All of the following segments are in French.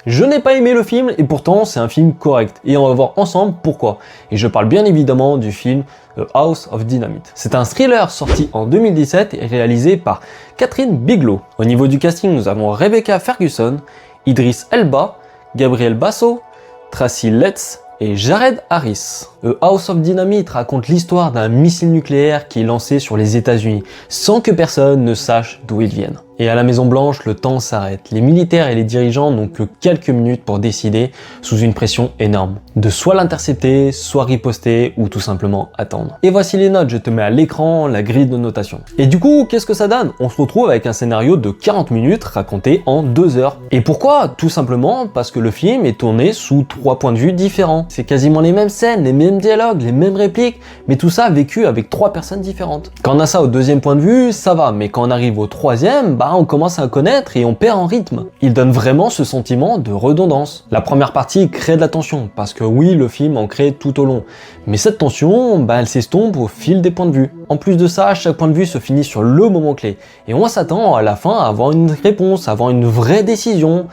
Je n'ai pas aimé le film et pourtant c'est un film correct. Et on va voir ensemble pourquoi. Et je parle bien évidemment du film The House of Dynamite. C'est un thriller sorti en 2017 et réalisé par Kathryn Bigelow. Au niveau du casting, nous avons Rebecca Ferguson, Idris Elba, Gabriel Basso, Tracy Letts et Jared Harris. The House of Dynamite raconte l'histoire d'un missile nucléaire qui est lancé sur les États-Unis sans que personne ne sache d'où il vienne. Et à la Maison Blanche, le temps s'arrête. Les militaires et les dirigeants n'ont que quelques minutes pour décider, sous une pression énorme, de soit l'intercepter, soit riposter ou tout simplement attendre. Et voici les notes, je te mets à l'écran la grille de notation. Et du coup, qu'est-ce que ça donne? On se retrouve avec un scénario de 40 minutes raconté en 2 heures. Et pourquoi? Tout simplement parce que le film est tourné sous 3 points de vue différents. C'est quasiment les mêmes scènes, les mêmes dialogues, les mêmes répliques, mais tout ça vécu avec 3 personnes différentes. Quand on a ça au 2e point de vue, ça va, mais quand on arrive au 3e, on commence à connaître et on perd en rythme. Il donne vraiment ce sentiment de redondance. La première partie crée de la tension, parce que oui, le film en crée tout au long. Mais cette tension, elle s'estompe au fil des points de vue. En plus de ça, chaque point de vue se finit sur le moment clé. Et on s'attend à la fin à avoir une réponse, à avoir une vraie décision.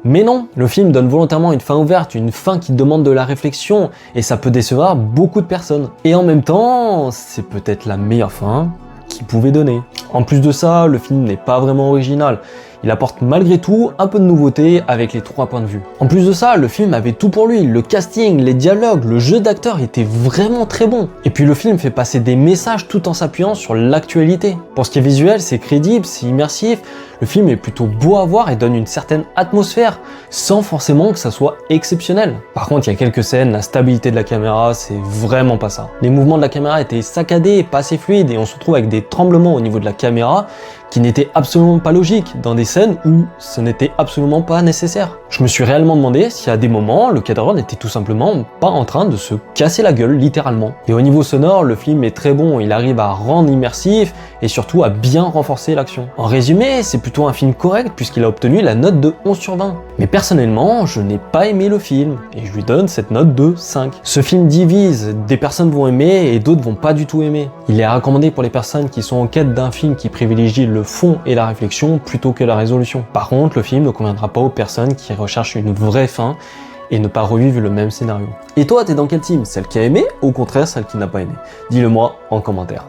Mais non, le film donne volontairement une fin ouverte, une fin qui demande de la réflexion, et ça peut décevoir beaucoup de personnes. Et en même temps, c'est peut-être la meilleure fin qu'il pouvait donner. En plus de ça, le film n'est pas vraiment original. Il apporte malgré tout un peu de nouveauté avec les 3 points de vue. En plus de ça, le film avait tout pour lui. Le casting, les dialogues, le jeu d'acteur était vraiment très bon. Et puis le film fait passer des messages tout en s'appuyant sur l'actualité. Pour ce qui est visuel, c'est crédible, c'est immersif. Le film est plutôt beau à voir et donne une certaine atmosphère, sans forcément que ça soit exceptionnel. Par contre, il y a quelques scènes, la stabilité de la caméra, c'est vraiment pas ça. Les mouvements de la caméra étaient saccadés, pas assez fluides, et on se retrouve avec des tremblements au niveau de la caméra qui n'étaient absolument pas logiques, dans des scènes où ce n'était absolument pas nécessaire. Je me suis réellement demandé si à des moments, le cadreur n'était tout simplement pas en train de se casser la gueule, littéralement. Et au niveau sonore, le film est très bon, il arrive à rendre immersif et surtout à bien renforcer l'action. En résumé, c'est plutôt un film correct puisqu'il a obtenu la note de 11 sur 20. Mais personnellement, je n'ai pas aimé le film et je lui donne cette note de 5. Ce film divise, des personnes vont aimer et d'autres vont pas du tout aimer. Il est recommandé pour les personnes qui sont en quête d'un film qui privilégie le fond et la réflexion plutôt que la résolution. Par contre, le film ne conviendra pas aux personnes qui recherchent une vraie fin et ne pas revivre le même scénario. Et toi, t'es dans quel team? Celle qui a aimé ou au contraire celle qui n'a pas aimé? Dis-le moi en commentaire.